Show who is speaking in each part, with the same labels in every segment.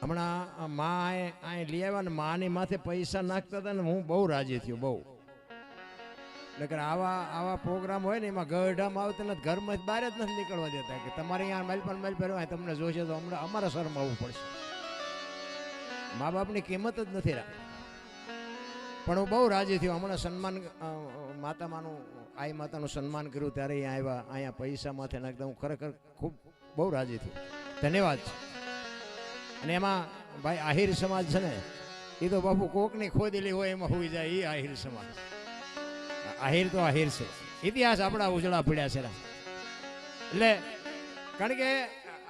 Speaker 1: હમણાં માં અહીં લઈ આવ્યા ને માની માથે પૈસા નાખતા હતા ને હું બહુ રાજી થયો બહુ. નકર આવા પ્રોગ્રામ હોય ને એમાં ગઢામાં આવતા નથી, ઘરમાં બહાર જ નથી નીકળવા દેતા કે તમારે અહીંયા માલ પર હોય તમને જોશે તો હમણાં અમારા શરમાં આવવું પડશે. મા બાપની કિંમત જ નથી રાખી. પણ હું બહુ રાજી થયો. હમણાં સન્માન માતામાનું આઈ માતાનું સન્માન કર્યું ત્યારે અહીંયા આવ્યા, અહીંયા પૈસા માથે નાખતા હું ખરેખર ખૂબ બહુ રાજી થયો. ધન્યવાદ છે. અને એમાં ભાઈ આહિર સમાજ છે ને એ તો બાપુ કોકની ખોદેલી હોય એમાં હોઈ જાય એ આહિર સમાજ. આહિર તો આહિર છે. ઇતિહાસ આપણા ઉજળા પડ્યા છે. એટલે કારણ કે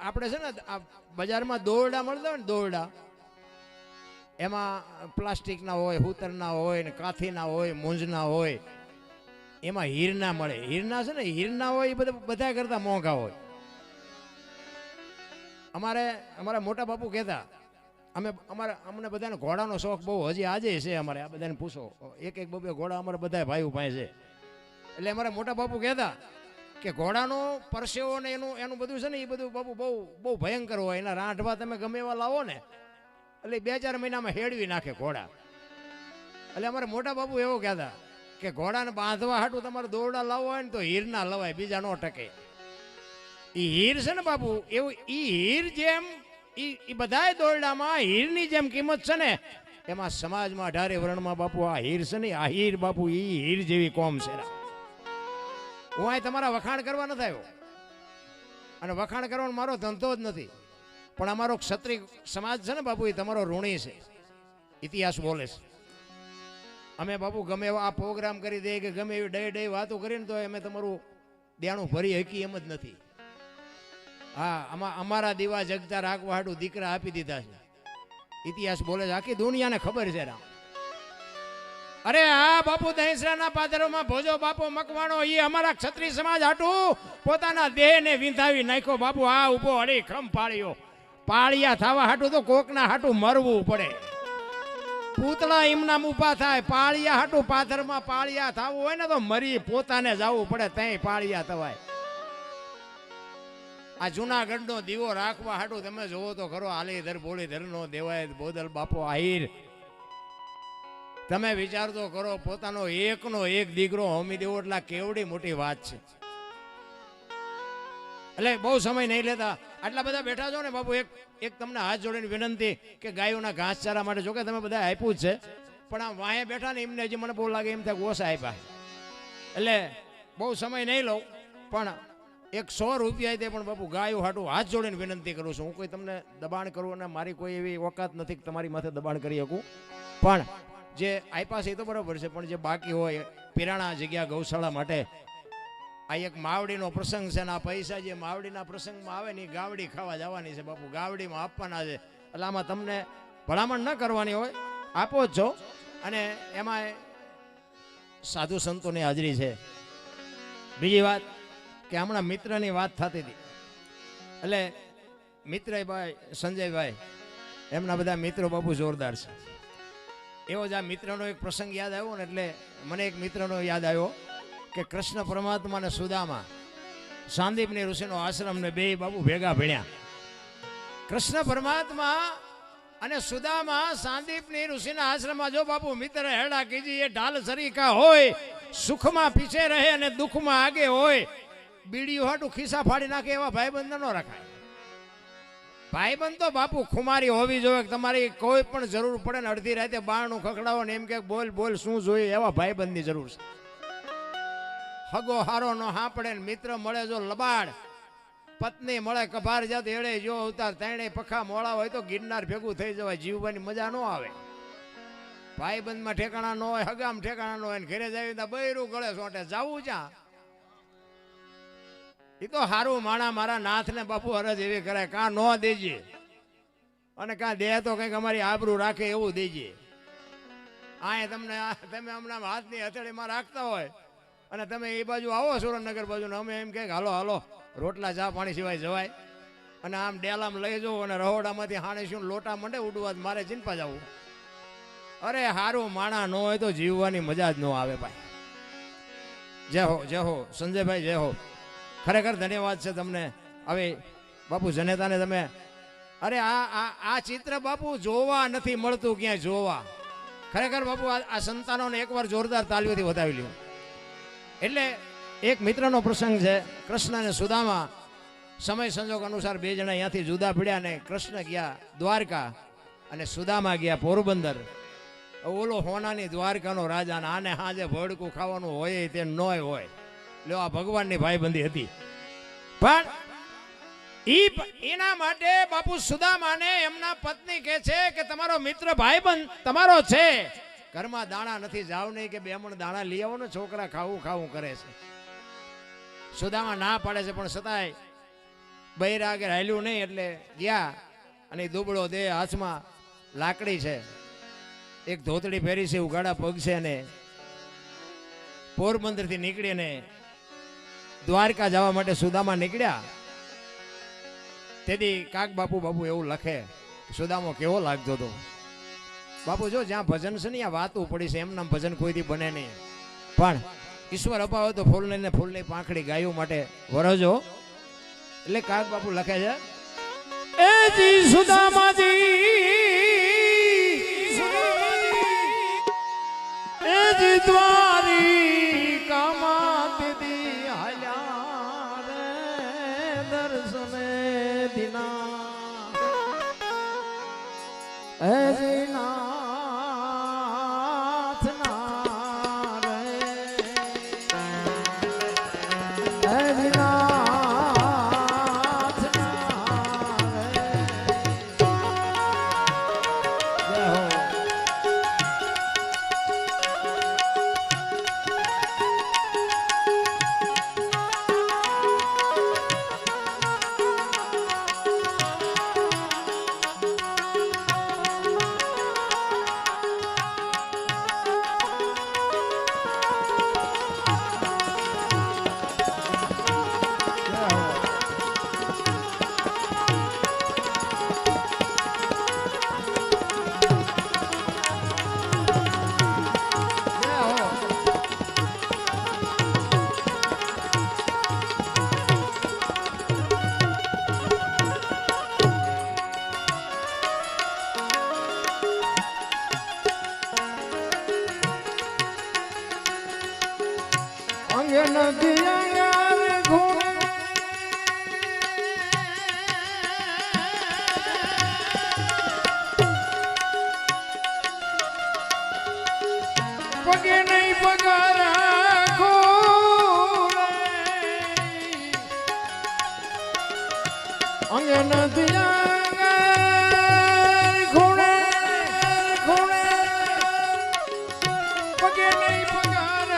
Speaker 1: આપણે છે ને આ બજારમાં દોરડા મળતા હોય ને દોરડા, એમાં પ્લાસ્ટિકના હોય, હૂતરના હોય ને કાથીના હોય, મૂંઝના હોય, એમાં હીરના મળે. હીરના છે ને હીરના હોય એ બધા કરતા મોંઘા હોય. અમારા મોટા બાપુ કહેતા અમને બધાને ઘોડાનો શોખ બહુ હજી આજે છે. અમારે આ બધાને પૂછો, એક બબે ઘોડા અમારે બધા ભાઈઓ પાસે છે. એટલે અમારા મોટા બાપુ કહેતા કે ઘોડાનો પરસેવો ને એનું બધું છે ને એ બધું બાપુ બહુ ભયંકર હોય. એના રાંઠવા તમે ગમે એવા લાવો ને એટલે 2-4 મહિનામાં હેડવી નાખે ઘોડા. એટલે અમારે મોટા બાપુ એવું કહેતા કે ઘોડાને બાંધવા હાટું તમારે દોરડા લાવવા હોય ને તો હીરના લવાય, બીજા ન ટકે. એ હીર છે ને બાપુ એવું ઈ હીર જેમ એ બધા દોરડામાં હીરની જેમ કિંમત છે ને એમાં સમાજમાં 18 વર્ણમાં બાપુ આ હીર છે ને આ હીર બાપુ એ હીર જેવી કોમ છે. હું અહીં તમારા વખાણ કરવા નથી આવ્યો અને વખાણ કરવાનો મારો ધંધો જ નથી, પણ અમારો ક્ષત્રિય સમાજ છે ને બાપુ એ તમારો ઋણી છે. ઇતિહાસ બોલે છે. અમે બાપુ ગમે એવા આ પ્રોગ્રામ કરી દઈએ કે ગમે એવી ડે વાતો કરીને તો અમે તમારું દેણું ભરી હકી એમ જ નથી. હા, અમારા દીવા જગતા રાખવા હાટું દીકરા આપી દીધા છે. ઇતિહાસ બોલે છે, આખી દુનિયાને ખબર છે. અરે હા બાપુ દહીસરાના પાદરોમાં ભોજો બાપુ મકવાણો એ અમારા ક્ષત્રિય સમાજ હાટું પોતાના દેહને વિંધાવી નાખ્યો. બાપુ આ ઉભો હળી ખમ પાળ્યો. પાળિયા થવા હાટું તો કોકના હાટું મરવું પડે. પૂતળા એમનામ ઊભા થાય. પાળિયા હાટું પાથરમાં પાળિયા થવું હોય ને તો મરી પોતાને જવું પડે, ત્યાં પાળિયા થવાય. આ જુનાગઢનો દીવો રાખવા હાટું તમે જોવો તો ખરો આલીધર બોલીધર નો દેવાય બોદલ બાપો આહિર. તમે વિચાર તો કરો પોતાનો એકનો એક દીકરો હોમી દેવો એટલે કેવડી મોટી વાત છે. એટલે બહુ સમય નહીં લેતા, આટલા બધા બેઠા છો ને બાપુ, એક તમને હાથ જોડીને વિનંતી કે ગાયોના ઘાસચારા માટે, જો કે તમે બધા આપ્યું જ છે, પણ આ વાંહે બેઠા ને એમને હજી મને બહુ લાગે એમ થાય ઓછા આપ્યા. એટલે બહુ સમય નહીં લઉં, પણ 100 રૂપિયા તે પણ બાપુ ગાયો હાટું હાથ જોડીને વિનંતી કરું છું. હું કોઈ તમને દબાણ કરું અને મારી કોઈ એવી ઓકાત નથી કે તમારી માથે દબાણ કરી શકું, પણ જે આપ્યા છે એ તો બરાબર છે, પણ જે બાકી હોય પિરાણા જગ્યા ગૌશાળા માટે આ એક માવડીનો પ્રસંગ છે ને આ પૈસા જે માવડીના પ્રસંગમાં આવે ને એ ગાવડી ખાવા જવાની છે બાપુ, ગાવડીમાં આપવાના છે. એટલે આમાં તમને ભલામણ ન કરવાની હોય, આપો જ છો. અને એમાં સાધુ સંતોની હાજરી છે. બીજી વાત કે હમણાં મિત્રની વાત થતી હતી, એટલે મિત્રભાઈ સંજયભાઈ એમના બધા મિત્રો બાપુ જોરદાર છે. એવો જ આ મિત્રનો એક પ્રસંગ યાદ આવ્યો ને એટલે મને એક મિત્રનો યાદ આવ્યો કે કૃષ્ણ પરમાત્મા અને સુદામા સાંદીપની ઋષિનો આશ્રમ ને બે બાપુ ભેગા ભણ્યા. કૃષ્ણ પરમાત્મા અને સુદામા સાંદીપની ઋષિના આશ્રમમાં જો બાપુ મિત્ર હેડા કીજી એ ઢાલ સરીકા હોય, સુખમાં પીછે રહે અને દુઃખમાં આગે હોય. બીડીઓ હાટું ખિસ્સા ફાડી નાખે એવા ભાઈબંધ ન રખાય. ભાઈબંધ તો બાપુ ખુમારી હોવી જોઈએ. તમારી કોઈ પણ જરૂર પડે ને અડધી રાતે બારણું ખખડાવો ને એમ કે બોલ બોલ શું જોઈએ એવા ભાઈબંધની જરૂર છે. હગો હારો નો હાંપડે ને મિત્ર મળે જો લબાડ, પત્ની મળે કભાર જાત એડે જો અવતાર, ત્રણેય પખા મોળા હોય તો ગિરનાર ભેગું થઈ જવાય. જીવવાની મજા ન આવે. ભાઈબંધમાં ઠેકાણા ન હોય, હગામ ઠેકાણા ન હોય ને ઘરે જાય તો બૈરું ગળે સોંટે જાવું ક્યાં? એ તો હારું માણા મારા નાથને બાપુ અરજ એવી કરે કાં ન દેજે અને કાં દે તો કંઈક અમારી આબરૂ રાખે એવું દેજે. આ તમે હમણાં હાથની હથેળીમાં રાખતા હોય અને તમે એ બાજુ આવો સુરેન્દ્રનગર બાજુ ને અમે એમ કે હાલો હાલો રોટલા ચા પાણી સિવાય જવાય, અને આમ ડેલામ લઈ જવું અને રહોડામાંથી હાણે શું લોટા મંડે ઉડવા મારે ચિંપા જવું. અરે હારું માણા ન હોય તો જીવવાની મજા જ ન આવે ભાઈ. જય હો સંજયભાઈ, જય હો. ખરેખર ધન્યવાદ છે તમને. હવે બાપુ જનેતાને તમે અરે આ ચિત્ર બાપુ જોવા નથી મળતું ક્યાંય જોવા. ખરેખર બાપુ આ સંતાનોને એકવાર જોરદાર તાલીઓથી વધાવી લ્યો. એટલે એક મિત્રનો પ્રસંગ છે, કૃષ્ણ અને સુદામા સમય સંજોગ અનુસાર બે જણા અહીંયાથી જુદા પડ્યા અને કૃષ્ણ ગયા દ્વારકા અને સુદામા ગયા પોરબંદર. ઓલો હોનાની દ્વારકાનો રાજા ને આને હાજે ભડકું ખાવાનું હોય તે નોય હોય. લ્યો આ ભગવાનની ભાઈબંધી હતી. પણ એના માટે બાપુ સુદામાને એમના પત્ની કહે છે કે તમારો મિત્ર ભાઈબંધ તમારો છે, ઘરમાં દાણા નથી, જાવ નહીં કે બેમણ દાણા લઈ આવો ને, છોકરા ખાવું ખાવું કરે છે. સુદામા ના પાડે છે પણ છતાંય બૈરા આગળ હાલ્યું નહીં એટલે ગયા અને દુબળો દેહ, હાથમાં લાકડી છે, એક ધોતડી પહેરી છે, ઉઘાડા પગ છે અને પોરબંદરથી નીકળીને દ્વારકા જવા માટે સુદામા નીકળ્યા. તેથી કાક બાપુ એવું લખે સુદામો કેવો લાગતો હતો. બાપુ જો જ્યાં ભજન છે ને ત્યાં વાતું પડી છે, એમના ભજન કોઈથી બને નહીં. પણ ઈશ્વર અપાવે તો ફૂલને ફૂલની પાંખડી ગાયો માટે વરજો. એટલે કાક બાપુ લખે છે, એ જી સુદામાજી, એ જી દ્વારિકામાં દીદી હાલ્યા રે દર્શને દિના, એ જી નાથ ના રે, એ જી નાથ ના રે. જય હો. પગે નહીં પગાર અંગે નથી ખૂણે ખૂણે, પગે નહીં પગાર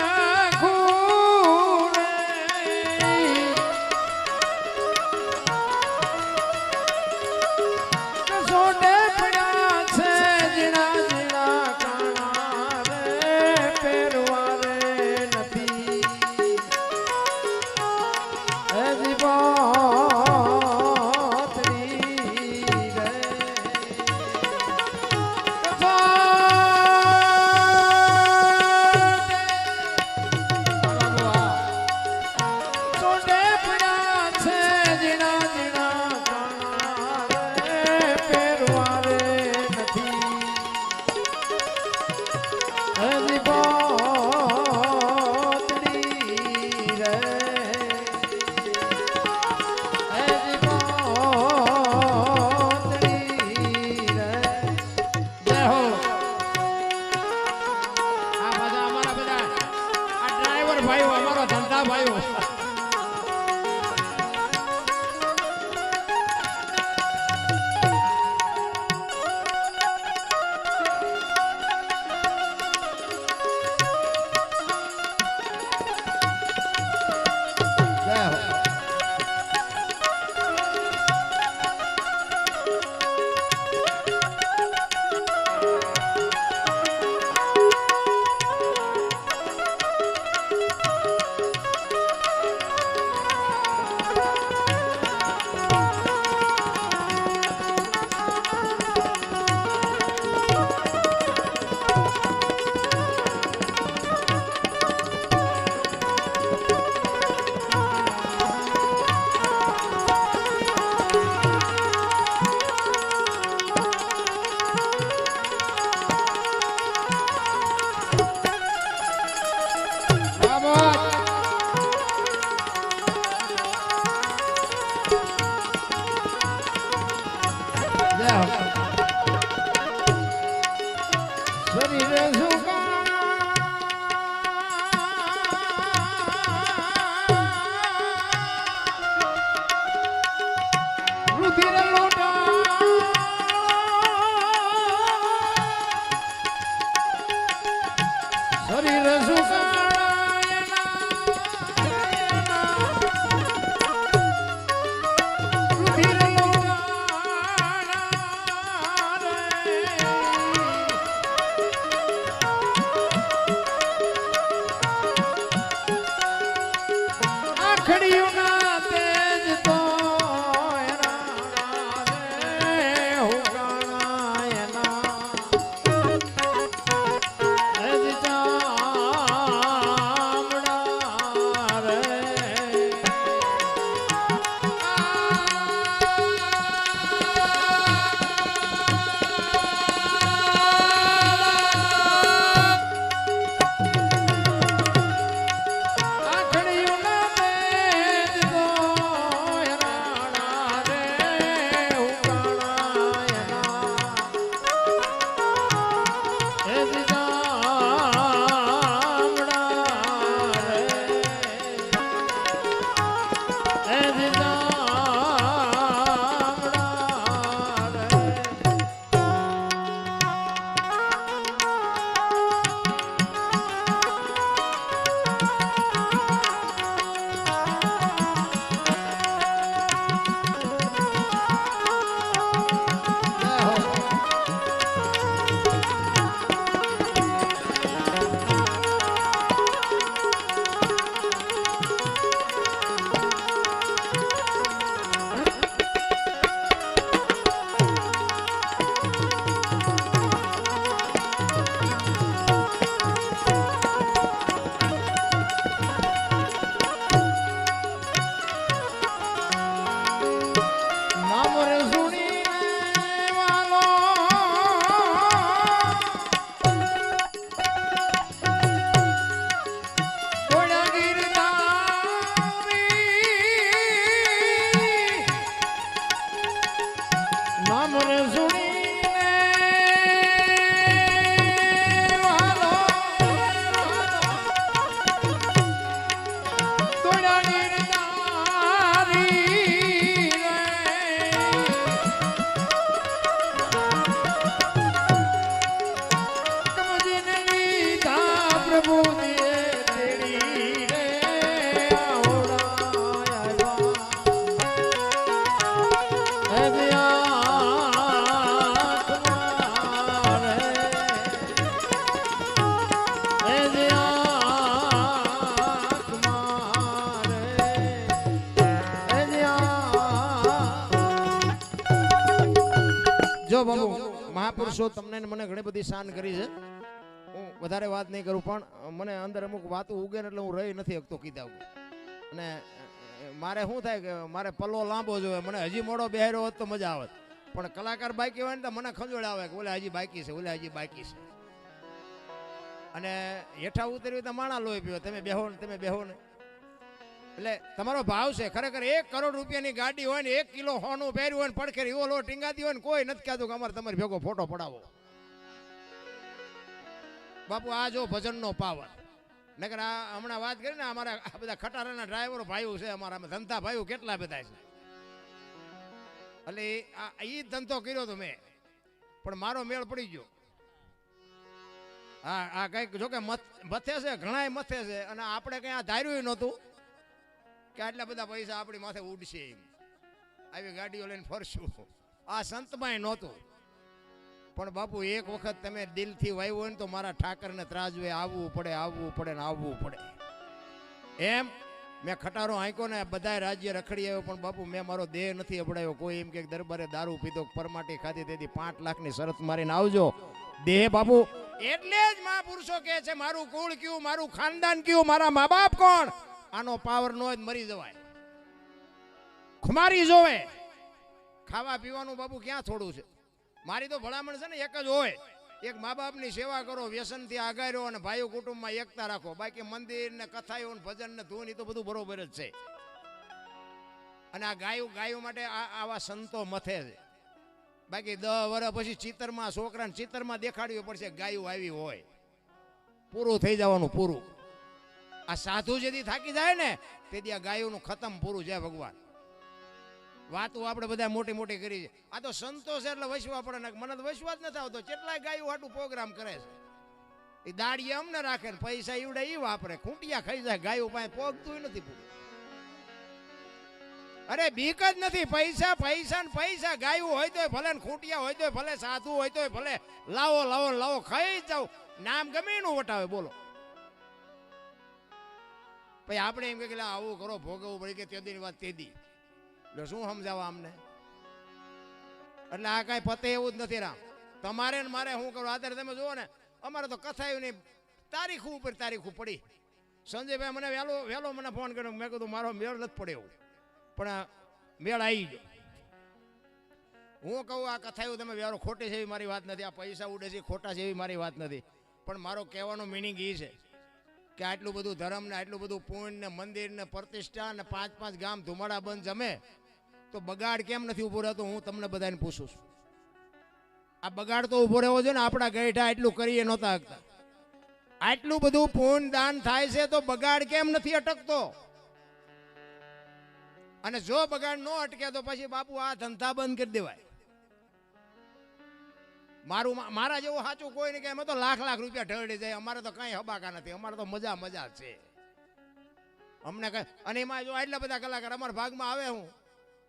Speaker 1: ખૂણે, સોડે પડ્યા છે જીણા જીણા કાણા રે પહેરવા રે. શરીર જો બાબુ મહાપુરુષો તમને મને ઘણી બધી શાન કરી છે. હું વધારે વાત નહીં કરું, પણ મને અંદર અમુક વાતો ઉગે ને એટલે હું રહી નથી શકતો કીધા. અને મારે શું થાય કે મારે પલ્લો લાંબો જોઈએ, મને હજી મોડો બેહાર્યો હોત તો મજા આવત, પણ કલાકાર બાકી હોય ને તો મને ખંજોળ આવે કે ઓલે હજી બાકી છે, ઓલે હજી બાકી છે. અને હેઠા ઉતર્યું તો માણા લોહી પીવો, તમે બેહો ને તમે બેહો ને. એટલે તમારો ભાવ છે ખરેખર. 1 કરોડ રૂપિયાની ગાડી હોય ને 1 કિલો હોનું પહેર્યું હોય ને પડખે એવો લો ટીંગાતી હોય ને કોઈ નથી કહેતું કે અમારે તમારી ભેગો ફોટો પડાવો. બાપુ આ જો ભજનનો પાવર. નકર આ હમણાં વાત કરી ને અમારા આ બધા ખટારાના ડ્રાઈવરો ભાઈઓ છે, અમારા ધંધા ભાઈઓ કેટલા બધા છે. એટલે એ ધંધો કર્યો તો મેં, પણ મારો મેળ પડી ગયો. હા આ કંઈક જોકે મથે છે, ઘણાય મથે છે, અને આપણે કંઈ આ ધાર્યું નહોતું કે આટલા બધા પૈસા આપણી માથે ઉડશે એમ, આવી ગાડીઓ લઈને ફરશું. આ સંતમાંય નહોતું. પણ બાપુ એક વખત તમે દિલથી વાવ્યું હોય ને તો મારા ઠાકરને ત્રાજવે આવવું પડે ને આવવું પડે. એમ મેં ખટારો આંક્યો ને બધા રાજ્ય રખડી આવ્યો, પણ બાપુ મેં મારો દેહ નથી અપડાયો. કોઈ એમ કે દરબારે દારૂ પીધો, પરમાટી ખાધી, તેથી 5 લાખની શરત મારીને આવજો. દેહ બાપુ એટલે જ મહાપુરુષો કહે છે મારું કુળ કયું, મારું ખાનદાન કયું, મારા મા બાપ કોણ. આનો પાવર નો જ મરી જવાય. ખુમારી જોવે. ખાવા પીવાનું બાપુ ક્યાં થોડું છે. મારી તો ભલામણ છે ને એક જ હોય, એક મા બાપની સેવા કરો, વ્યસનથી આગાર્યો અને ભાઈઓ કુટુંબમાં એકતા રાખો. બાકી મંદિર ને કથાઓ ને ભજન ને ધૂન એ તો બધું બરોબર જ છે. અને આ ગાયું માટે આવા સંતો મથે છે. બાકી 10 વર્ષ પછી ચિત્તરમાં છોકરાને ચિત્તરમાં દેખાડવી પડશે ગાયું આવી હોય, પૂરું થઈ જવાનું પૂરું. આ સાધુ જેથી થાકી જાય ને તેથી આ ગાયોનું ખતમ પૂરું છે. ભગવાન વાતો આપણે બધા મોટી મોટી કરી છે. આ તો સંતોષ એટલે વસવા પડે ને, મને તો વસવા જ નથી આવતો. કેટલાય ગાયો હાટું પ્રોગ્રામ કરે છે. એ દાડીએ અમને રાખે ને પૈસા ઈવડે ઈ વાપરે, ખૂંટિયા ખાઈ જાય. ગાયો પાસે પોગતું નથી પૂરું. અરે બીક જ નથી. પૈસા પૈસા ને પૈસા. ગાયું હોય તોય ભલે ને ખૂંટિયા હોય તોય ભલે, સાધુ હોય તોય ભલે, લાવો લાવો લાવો ખાઈ જાવ. નામ ગમે એનું વટાવે. બોલો પછી આપણે એમ કે આવું કરો ભોગવવું પડી કે તેદીની વાત તેદી, એટલે શું સમજાવવા અમને? એટલે આ કાંઈ પતે એવું જ નથી. રામ તમારે ને મારે શું કરું? અત્યારે તમે જુઓ ને, અમારે તો કથા એવી નહીં, તારીખ ઉપર તારીખ પડી. સંજયભાઈ મને વહેલો મને ફોન કર્યો. મેં કીધું મારો મેળ નથી પડે એવું, પણ મેળ આવી ગયો. હું કહું આ કથા એવું તમે વ્યવહારો ખોટી છે એવી મારી વાત નથી. આ પૈસા ઉડે છે ખોટા છે એવી મારી વાત નથી. પણ મારો કહેવાનો મિનિંગ એ છે કે આટલું બધું ધર્મ ને આટલું બધું પુણ્ય ને મંદિર ને પ્રતિષ્ઠા ને 5-5 ગામ ધુમાડા બંધ જમે તો બગાડ કેમ નથી ઉભો રહેતો? હું તમને બધાને પૂછું છું. આ બગાડ તો ઉભો રહેવો છે ને. આપણા ગઈઠા એટલું કરીએ નહોતા શકતા. આટલું બધું પુણ્ય દાન થાય છે તો બગાડ કેમ નથી અટકતો? અને જો બગાડ ન અટકે તો પછી બાપુ આ ધંધા બંધ કરી દેવાય. મારા જેવું સાચું કોઈ નહીં કે અમે તો લાખ રૂપિયા ઢળી જાય. અમારે તો કઈ હબાકા નથી. અમારે તો મજા છે અમને કઈ. અને એમાં જો આટલા બધા કલાકાર અમારા ભાગમાં આવે, હું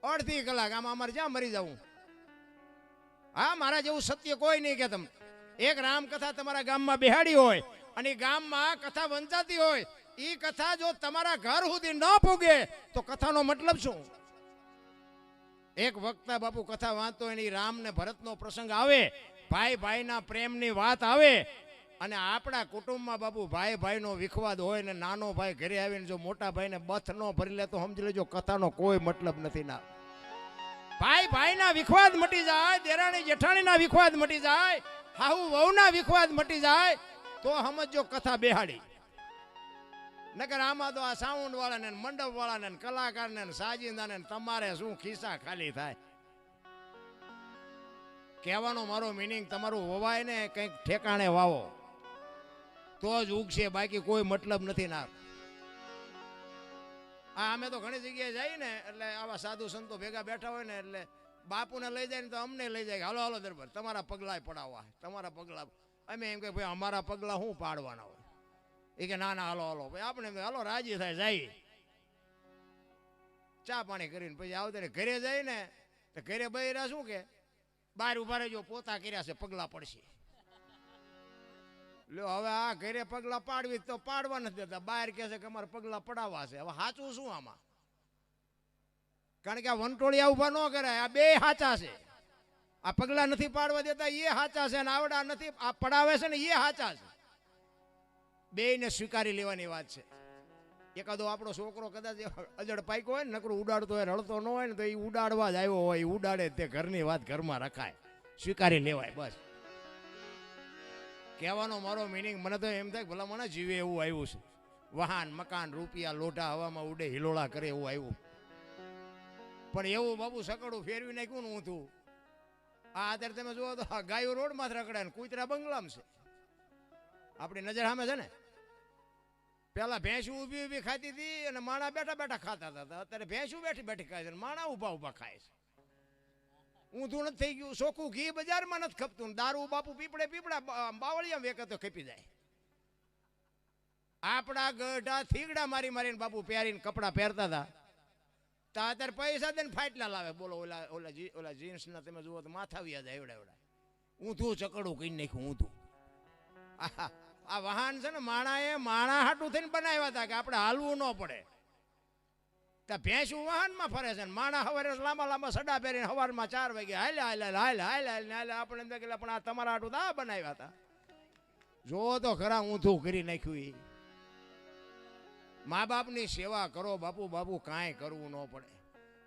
Speaker 1: અડધી કલાક આમાં અમારે જ્યાં મરી જવું. હા, મારા જેવું સત્ય કોઈ નહીં કે તમે એક રામકથા તમારા ગામમાં બેહાડી હોય અને ગામમાં કથા વંચાતી હોય, એ કથા જો તમારા ઘર સુધી ન પૂગે તો કથાનો મતલબ શું? એક વક્તા બાપુ કથા વાંચતો હોય, રામ ને ભરતનો પ્રસંગ આવે, ભાઈ ભાઈના પ્રેમની વાત આવે, અને આપણા કુટુંબમાં બાપુ ભાઈ ભાઈનો વિખવાદ હોય ને નાનો ભાઈ ઘરે આવીને જો મોટા ભાઈને બથ ન ભરી લે તો સમજી લેજો કથાનો કોઈ મતલબ નથી. ના, ભાઈ ભાઈના વિખવાદ મટી જાય, દેરાણી જેઠાણીના વિખવાદ મટી જાય, હાહુ વહુના વિખવાદ મટી જાય તો સમજો કથા બેહાડી. નકર આમાં તો આ સાઉન્ડ વાળાને મંડપ વાળાને કલાકારને સાજિંદાને તમારે શું ખિસ્સા ખાલી થાય. કહેવાનો મારો મિનિંગ તમારું વવાય ને કંઈક ઠેકાણે વાવો તો જ ઉગશે, બાકી કોઈ મતલબ નથી. ના, આ અમે તો ઘણી જગ્યાએ જઈએ ને એટલે આવા સાધુ સંતો ભેગા બેઠા હોય ને એટલે બાપુને લઈ જાય ને તો અમને લઈ જાય. હાલો હાલો દરબાર તમારા પગલા પડાવવા, તમારા પગલા. અમે એમ કે ભાઈ અમારા પગલા શું પાડવાના હોય? એ કે ના ના હાલો હાલો. ભાઈ આપણે હાલો રાજી થાય જાય, ચા પાણી કરીને પછી આવતા ઘરે જાય ને તો ઘરે બૈરા શું કે બહાર ઉભા રહેજો, પોતા કર્યા છે પગલા પડશે. લ્યો હવે આ ઘરે પગલા પાડવી તો પાડવા નથી દેતા, બહાર કહે છે કે અમારે પગલા પડાવવા છે. હવે સાચું શું આમાં? કારણ કે આ વંટોળિયા ઉભા ન કરાય, આ બે સાચા છે. આ પગલા નથી પાડવા દેતા એ સાચા છે, અને આવડા નથી આ પડાવે છે ને એ સાચા છે. બેયને સ્વીકારી લેવાની વાત છે. એકાદો આપણો છોકરો કદાચ અજડ પાક્યો હોય ને, નકરું ઉડાડતો હોય, રડતો ન હોય ને તો એ ઉડાડવા જ આવ્યો હોય, ઉડાડે તે ઘરની વાત ઘરમાં રખાય, સ્વીકારી લેવાય. બસ કહેવાનો મારો મિનિંગ મને તો એમ થાય ભલા મને જીવે એવું આવ્યું છે. વાહન મકાન રૂપિયા લોઢા હવામાં ઉડે હિલોળા કરે એવું આવ્યું. પણ એવું બાબુ સકડું ફેરવી નાખ્યું ને ઊંધું. આ અત્યારે તમે જુઓ તો ગાયો રોડમાં જ રખડે ને કૂતરા બંગલામાં છે. આપણી નજર સામે છે ને. પેલા ભેંસું ઊભી ઊભી ખાતી હતી અને માણા બેઠા બેઠા ખાતા હતા. અત્યારે ભેંસું બેઠી બેઠી ખાય છે, માણા ઊભા ઊભા ખાય છે. ઊંધું નથી થઈ ગયું. ચોખ્ખું ઘી બજારમાં નથી ખપતું. દારૂ બાપુ પીપળે પીપળા બાવળિયા વેકે તો ખપી જાય. આપણા ગઢા થીગડા મારી મારીને બાપુ પહેરીને કપડા પહેરતા હતા. તો અત્યારે પૈસા દઈને ફાટલા લાવે. બોલો ઓલા જીન્સના તમે જુઓ તો માથાવિયા જાય એવડા એવડા. ઊંધું ચકડું કઈ નાખ્યું ઊંધું. આ વાહન છે ને માણા હાટું થઈને બનાવ્યા હતા કે આપણે હાલવું ન પડે. ત્યાં ભેંસું વાહનમાં ફરે છે ને માણા સવારે લાંબા લાંબા સડા પહેરીને સવારમાં 4 વાગે હાલે આપણે એમ કે પણ આ તમારા હાટું તો આ બનાવ્યા હતા. જો તો ખરા ઊંધું કરી નાખ્યું. મા બાપની સેવા કરો બાપુ. બાપુ કાંઈ કરવું ન પડે.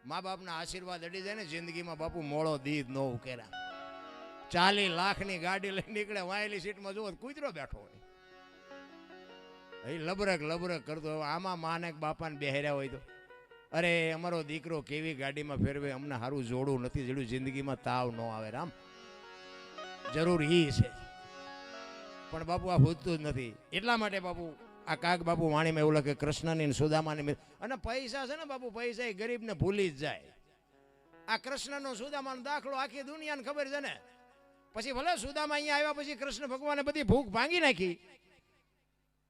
Speaker 1: મા બાપના આશીર્વાદ અડી જાય ને જિંદગીમાં બાપુ મોળો દીધ ન ઉકેરા. 40 લાખની ગાડી લઈને નીકળે, વાયેલી સીટમાં જુઓ કૂતરો બેઠો હોય, લબરક લબરક કરતો હોય. આમાં માને બાપાને બેહર્યા હોય તો અરે અમારો દીકરો કેવી ગાડીમાં ફેરવે, અમને સારું જોડું નથી જેડું જિંદગીમાં તાવ ન આવે. રામ જરૂર ઈ છે, પણ બાપુ આ પૂછતું જ નથી. એટલા માટે બાપુ આ કાગ બાપુ વાણીમાં એવું લખે કૃષ્ણની સુદામાની. અને પૈસા છે ને બાપુ, પૈસા એ ગરીબને ભૂલી જ જાય. આ કૃષ્ણનો સુદામાનો દાખલો આખી દુનિયાને ખબર છે ને. પછી ભલે સુદામા અહીંયા આવ્યા પછી કૃષ્ણ ભગવાને બધી ભૂખ ભાંગી નાખી,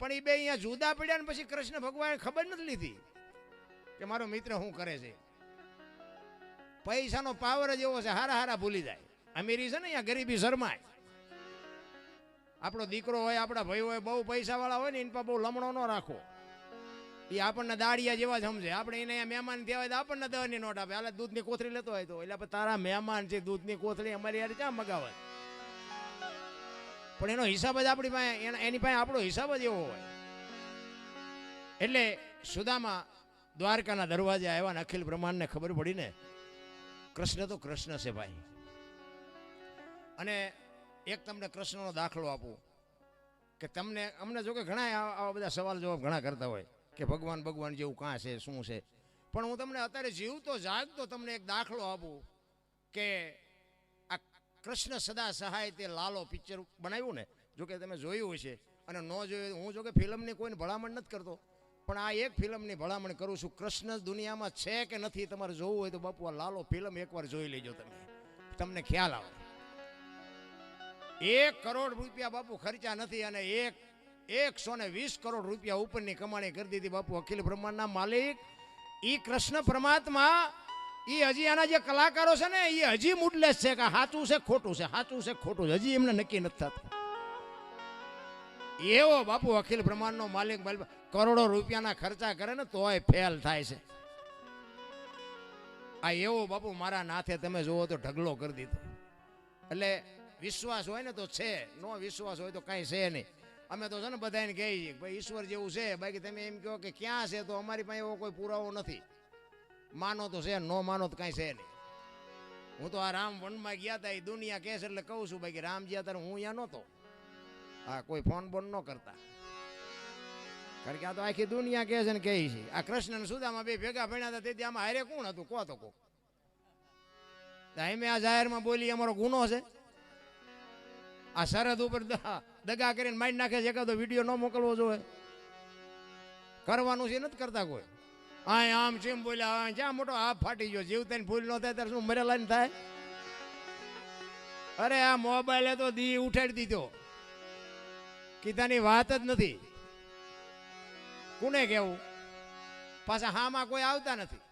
Speaker 1: પણ એ બે અહીંયા જુદા પડ્યા ને પછી કૃષ્ણ ભગવાને ખબર નથી લીધી કે મારો મિત્ર શું કરે છે. પૈસાનો પાવર જ એવો છે, હારા હારા ભૂલી જાય. અમીરી છે ને અહીંયા ગરીબી શરમાય. આપણો દીકરો હોય, આપણા ભાઈ હોય, બહુ પૈસા વાળા હોય ને એની પાસે બહુ લમણો ન રાખો. એ આપણને દાડિયા જેવા જ સમજે. આપણે એને અહીંયા મહેમાન થયા હોય તો આપણને 10ની નોટ આપે. હાલે દૂધની કોથળી લેતો હોય તો એટલે તારા મહેમાન છે, દૂધની કોથળી અમારી યાર ક્યાં મગાવે. પણ એનો હિસાબ જ આપણી પાસે, એની પાસે આપણો હિસાબ જ એવો હોય. એટલે સુદામા દ્વારકાના દરવાજે આવ્યા ને અખિલ બ્રહ્માંડને ખબર પડી ને કૃષ્ણ તો કૃષ્ણ છે ભાઈ. અને એક તમને કૃષ્ણનો દાખલો આપું કે તમને, અમને જો કે ઘણા આવા બધા સવાલ જવાબ ઘણા કરતા હોય કે ભગવાન ભગવાન જેવું કાં છે, શું છે. પણ હું તમને અત્યારે જીવતો જાગતો તમને એક દાખલો આપું કે આ કૃષ્ણ સદા સહાય તે લાલો પિક્ચર બનાવ્યું ને, જો કે તમે જોયું હશે અને ન જોયું. હું જો કે ફિલ્મની કોઈને ભલામણ નથી કરતો, પણ આ એક ફિલ્મની ભલામણ કરું છું. કૃષ્ણ દુનિયામાં છે કે નથી તમારે જોવું હોય તો બાપુ આ લાલો ફિલ્મ એકવાર જોઈ લેજો, તમને ખ્યાલ આવે. 1 કરોડ રૂપિયા બાપુ ખર્ચા નથી અને 120 કરોડ રૂપિયા ઉપરની કમાણી કરી દીધી બાપુ અખિલ બ્રહ્માંડના માલિક. ઈ કૃષ્ણ પરમાત્મા ઈ હજી આના જે કલાકારો છે ને એ હજી મૂડલેસ છે કે સાચું છે ખોટું છે, સાચું છે ખોટું છે, હજી એમને નક્કી નથી થતું. એવો બાપુ અખિલ બ્રહ્માંડનો માલિક કરોડો રૂપિયાના ખર્ચા કરે ને તોય ફેલ થાય છે. આ એવો બાપુ મારા નાથે તમે જુઓ તો ઢગલો કરી દીધો. એટલે વિશ્વાસ હોય ને તો છે, નો વિશ્વાસ હોય તો કાંઈ છે નહીં. અમે તો છે ને બધાને કહીએ છીએ ભાઈ ઈશ્વર જેવું છે. બાકી તમે એમ કહો કે ક્યાં છે તો અમારી પાસે એવો કોઈ પુરાવો નથી. માનો તો છે, ન માનો તો કાંઈ છે નહીં. હું તો આ રામ વનમાં ગયા હતા એ દુનિયા કહે છે એટલે કહું છું. બાકી રામ ગયા ત્યારે હું અહીંયા નહોતો. હા, કોઈ ફોન બોન ન કરતા, કારણ કે આ તો આખી દુનિયા કહે છે ને કહે છે. આ કૃષ્ણ અને સુદામા બે ભેગા ભણ્યા હતા તેથી આમાં હારે કોણ હતું કહો તો કહો. અમે આ જાહેરમાં બોલી અમારો ગુનો છે? આ સરહદ ઉપર દગા કરીને મારી નાખે છે, એકાદો વિડીયો ન મોકલવો જોઈએ. કરવાનું છે નથી કરતા કોઈ. હા આમ ચેમ બોલ્યા, જ્યાં મોટો હાફ ફાટી ગયો. જીવતાની ભૂલ ન થાય ત્યારે શું મરેલા થાય? અરે આ મોબાઈલે તો દી ઉઠાડી દીધો, કીધાની વાત જ નથી. કોને કેવું? પાછા હામાં કોઈ આવતા નથી.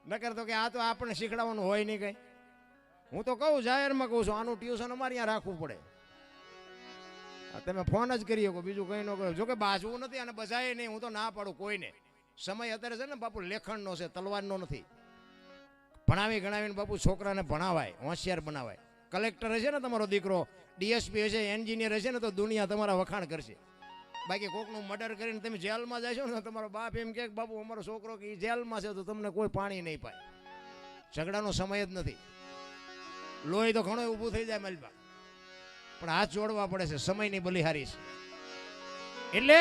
Speaker 1: નકર તો કે આ તો આપણને શીખડાવવાનું હોય નહીં કઈ. હું તો કહું જાહેરમાં કહું છું આનું ટ્યુશન અમારે ત્યાં રાખવું પડે. તમે ફોન જ કરી શકો, બીજું કંઈ ન કરો. જોકે બાજવું નથી અને બજાય નહીં, હું તો ના પાડું કોઈને. સમય અત્યારે છે ને બાપુ લેખનનો છે, તલવારનો નથી. ભણાવી ગણાવીને બાપુ છોકરાને ભણાવાય, હોશિયાર બનાવાય. કલેક્ટર હશે ને તમારો દીકરો, ડીએસપી હશે, એન્જિનિયર હશે ને તો દુનિયા તમારા વખાણ કરશે. બાકી કોકનું મર્ડર કરીને તમે જેલમાં જશો ને તમારો બાપ એમ કે બાપુ અમારો છોકરો કે જેલમાં છે તો તમને કોઈ પાણી નહીં પાય. ઝઘડાનો સમય જ નથી. લોહી તો ઘણો ઊભું થઈ જાય મલબા, પણ હાથ જોડવા પડે છે. સમયની બલિહારી છે. એટલે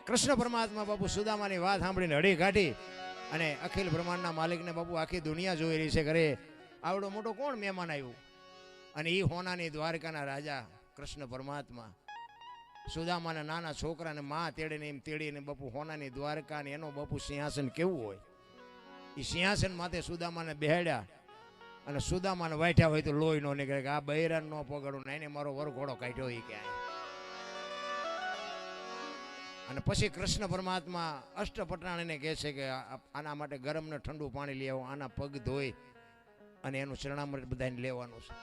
Speaker 1: કૃષ્ણ પરમાત્મા બાપુ સુદામાની વાત સાંભળીને હળી કાઢી અને અખિલ બ્રહ્માંડના માલિકને બાપુ આખી દુનિયા જોઈ રહી છે. ઘરે આવડો મોટો કોણ મહેમાન આવ્યું? અને એ હોનાની દ્વારકાના રાજા કૃષ્ણ પરમાત્મા સુદામાના નાના છોકરાને માં તેડીને એમ તેડીને બાપુ હોનાની દ્વારકા ને એનો બાપુ સિંહાસન કેવું હોય એ સિંહાસન માથે સુદામાને બેહાડ્યા અને સુદામાને વાઠ્યા હોય તો લોહી નો નીકળે કે આ બૈરાન નો પગડું ને એને મારો વરઘોડો કાઢ્યો એ ક્યાંય. અને પછી કૃષ્ણ પરમાત્મા અષ્ટપટરાણીને કહે છે કે આના માટે ગરમ ને ઠંડુ પાણી લઈ આવો, આના પગ ધોઈ અને એનું ચરણામૃત બધાને લેવાનું છે.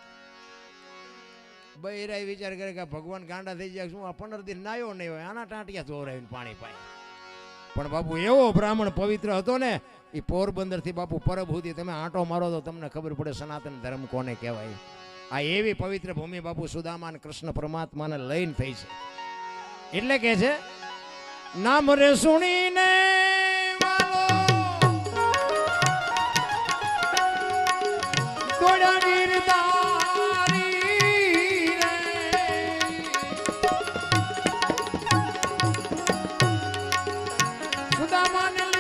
Speaker 1: બૈરાઈ વિચાર કરે કે ભગવાન ગાંડા થઈ જાય, શું આ 15 દિન નાયો નહીં હોય, આના ટાંટિયા ચોરાવીને પાણી પાય. પણ બાપુ એવો બ્રાહ્મણ પવિત્ર હતો ને, એ પોરબંદર થી બાપુ પરબ સુધી તમે આંટો મારો તો તમને ખબર પડે સનાતન ધર્મ કોને કહેવાય. આ એવી પવિત્ર ભૂમિ બાપુ સુદામા અને કૃષ્ણ પરમાત્માને લઈને થઈ છે. એટલે કે છે નામ રે સુણીને સુદામાને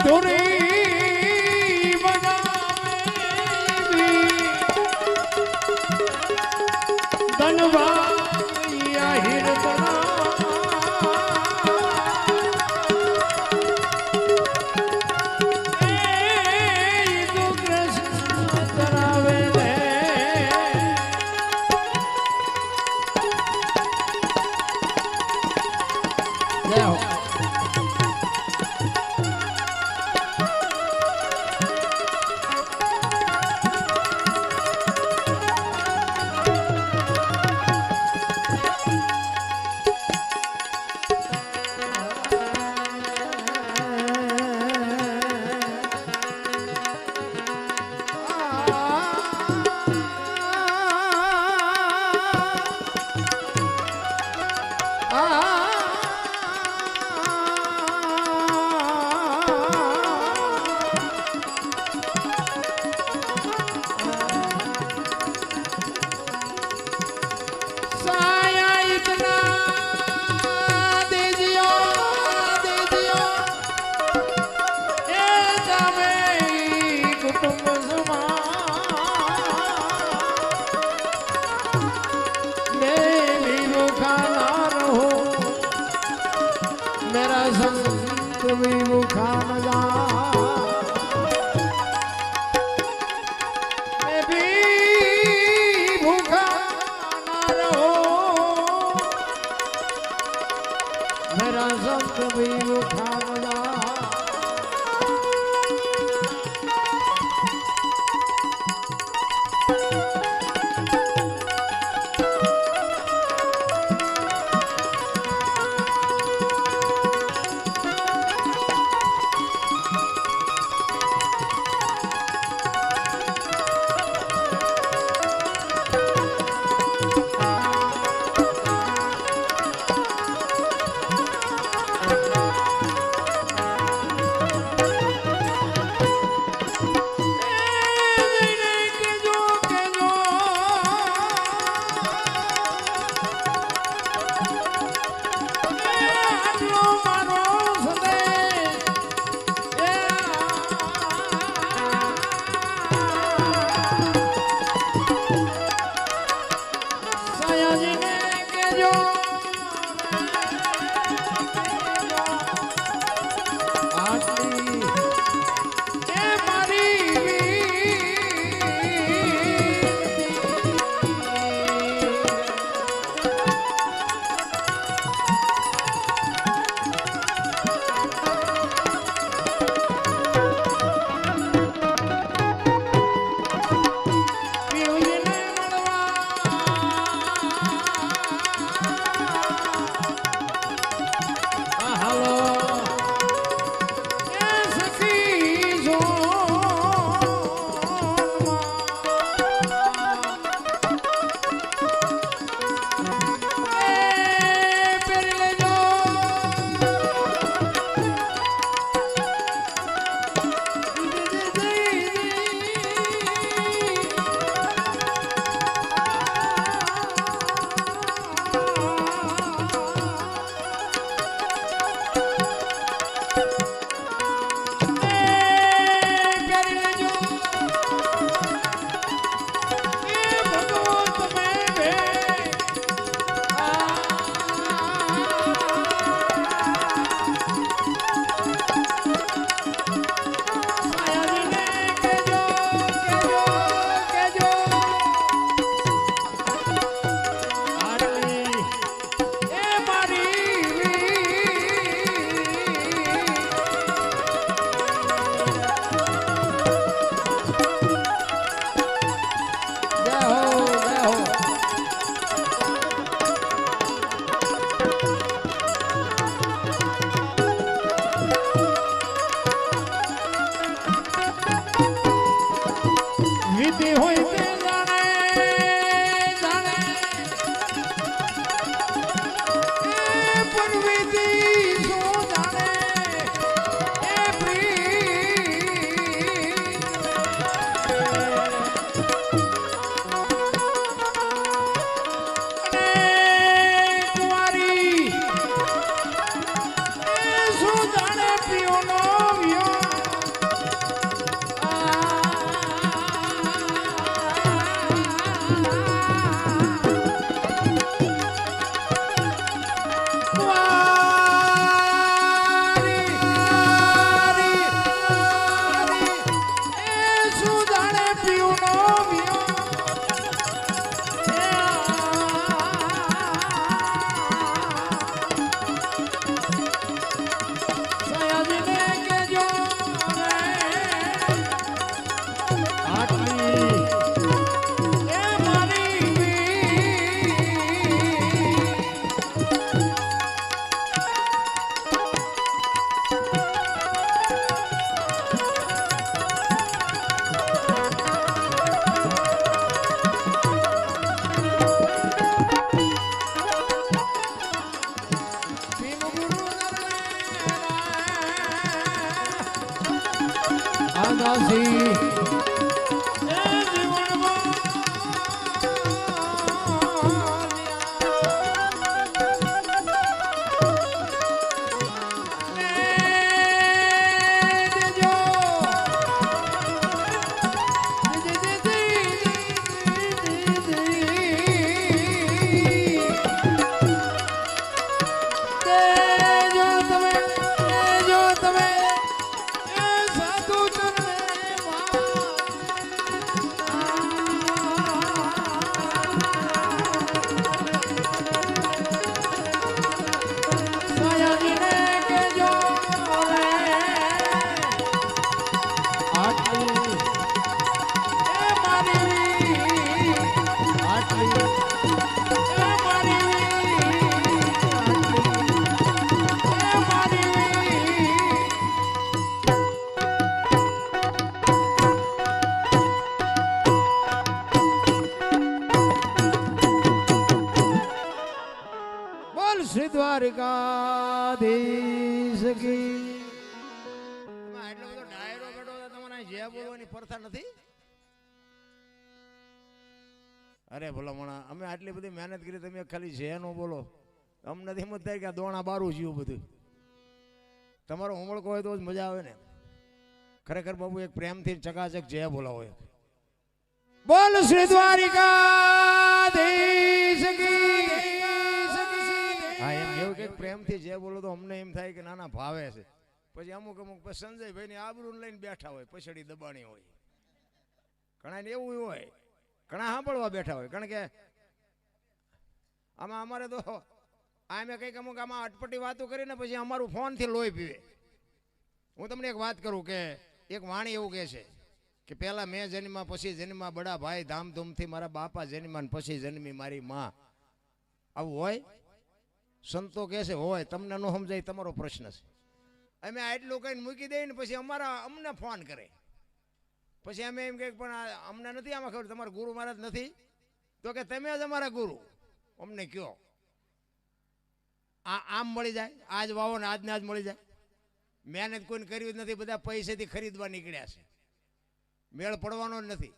Speaker 1: ધુરી બજાવી ધનવાયા હિરતના સાસી શ્રી દ્વારિકાધીશ કી એટલો બધો ડાયરો બેઠો તમારે જે બોલવાની પ્રથા નથી. અરે ભલામણા અમે આટલી બધી મહેનત કરી તમે ખાલી જે નો બોલો અમ નથી મત થાય કે દોણા બારું જીવું બધું તમારો હોમળકો હોય તો જ મજા આવે ને. ખરેખર બાબુ એક પ્રેમથી ચકાચક જે બોલાવો એક બોલ શ્રી દ્વારિકાધીશ કી. હા એમ એવું કે પ્રેમથી જે બોલો તો અમને એમ થાય કે નાના ભાવે છે. પછી અમુક સંજયભાઈ ની આબરૂ લઈને બેઠા હોય પછડી દબાણી હોય ઘણા ને એવું હોય ઘણા સાંભળવા બેઠા હોય. કારણ કે આમાં અમારે તો આમે કંઈક અમુક આમાં અટપટી વાતો કરીને પછી અમારું ફોનથી લોહી પીવે. હું તમને એક વાત કરું કે એક વાણી એવું કહે છે કે પહેલા મેં જન્મા પછી જન્મા બડા ભાઈ ધામધૂમથી મારા બાપા જન્મા પછી જન્મી મારી માં. આવું હોય? સંતો કહે છે હોય. તમને ન સમજાય તમારો પ્રશ્ન છે. અમે આટલું કહીને મૂકી દઈએ ને પછી અમને ફોન કરે. પછી અમે એમ કહે પણ અમને નથી આમાં ખબર તમારા ગુરુ મહારાજ નથી તો કે તમે જ અમારા ગુરુ અમને કયો. આમ મળી જાય આજ વાવો ને આજને આજ મળી જાય. મહેનત કોઈને કર્યું જ નથી. બધા પૈસેથી ખરીદવા નીકળ્યા છે. મેળ પડવાનો જ નથી.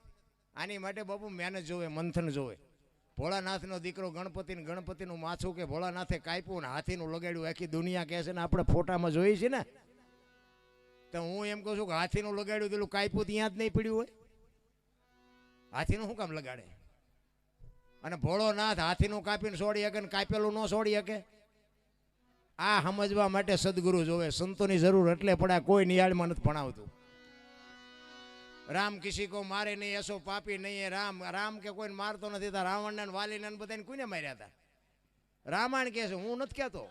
Speaker 1: આની માટે બાપુ મહેનત જોવે મંથન જોવે. ભોળાનાથનો દીકરો ગણપતિનું માથું કે ભોળાનાથે કાપ્યું ને હાથીનું લગાડ્યું આખી દુનિયા કહે છે ને આપણે ફોટામાં જોઈએ છીએ ને. તો હું એમ કહું છું કે હાથીનું લગાડ્યું પેલું કાપ્યું ત્યાં જ નહીં પડ્યું હોય. હાથીનું શું કામ લગાડે? અને ભોળોનાથ હાથીનું કાપીને છોડી શકે ને કાપેલું ન છોડી શકે. આ સમજવા માટે સદગુરુ જોવે. સંતોની જરૂર એટલે પડ્યા કોઈ નિયાળમાં નથી ભણાવતું. રામ કિસી કો મારે નહીં એસો પાપી નહીં. રામ કે કોઈને મારતો નથી. રાવણને વાલીને બધાને કોઈને માર્યા હતા? રામાયણ કહે છે હું નથી કહેતો.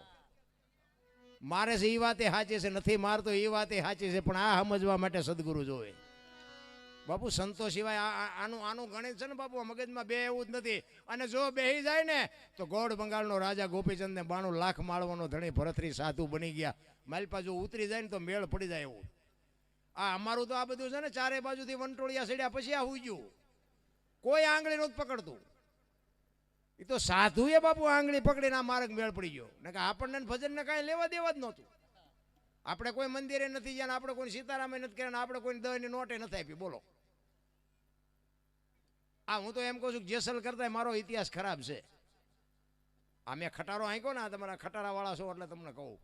Speaker 1: મારે છે એ વાતે સાચી છે નથી મારતો એ વાતે સાચી છે. પણ આ સમજવા માટે સદગુરુ જોવે. બાપુ સંતો સિવાય આનું ગણિત છે ને બાપુ મગજમાં બે એવું જ નથી. અને જો બેહી જાય ને તો ગોળ બંગાળનો રાજા ગોપીચંદને 92 લાખ માળવાનો ધણી ભરતરી સાધુ બની ગયા. માલપા જો ઉતરી જાય ને તો મેળ પડી જાય એવું. આ અમારું તો આ બધું છે ને ચારે બાજુથી વંટોળિયા સડ્યા પછી આ હુઈ ગયું. કોઈ આંગળી નહોતું પકડતું. એ તો સાધુએ બાપુ આંગળી પકડીને આ માર્ગ મેળ પડી ગયો. ને કે આપણને ભજનને કાંઈ લેવા દેવા જ નહોતું. આપણે કોઈ મંદિરે નથી ગયા, આપણે કોઈ સીતારામે નથી કર્યા, આપણે કોઈ દવાની નોટે નથી આપી. બોલો. આ હું તો એમ કહું છું કે જેસલ કરતા મારો ઇતિહાસ ખરાબ છે. આ મેં ખટારો આંક્યો ને તમારા ખટારાવાળા છો એટલે તમને કહું.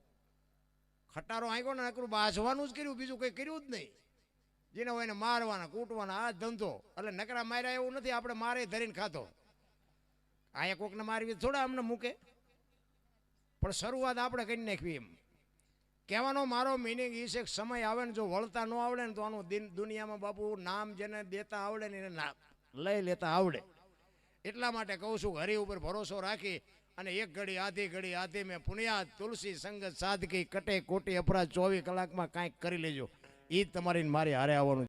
Speaker 1: ખટારો આંક્યો ને નકરું બાજવાનું જ કર્યું, બીજું કંઈ કર્યું જ નહીં. જેને હોય એને મારવાના કૂટવાના આ ધંધો. એટલે નકરા માર્યા એવું નથી. આપણે મારે ધરીને ખાતો. અહીંયા કોકને મારવી થોડા અમને મૂકે. પણ શરૂઆત આપણે કરી નાખવી. એમ કહેવાનો મારો મિનિંગ એ છે કે સમય આવે ને જો વળતા ન આવડે ને તો આનું દુનિયામાં બાપુ નામ જેને દેતા આવડે ને એને લઈ લેતા આવડે. એટલા માટે કહું છું હરિ ઉપર ભરોસો રાખી અને એક ઘડી આધી મેં પુણ્યાત તુલસી સંગત સાધકી કટે કોટી અપરાધ 24 કલાકમાં કાંઈક કરી લેજો. એ જ તમારી મારી હારે આવવાનું.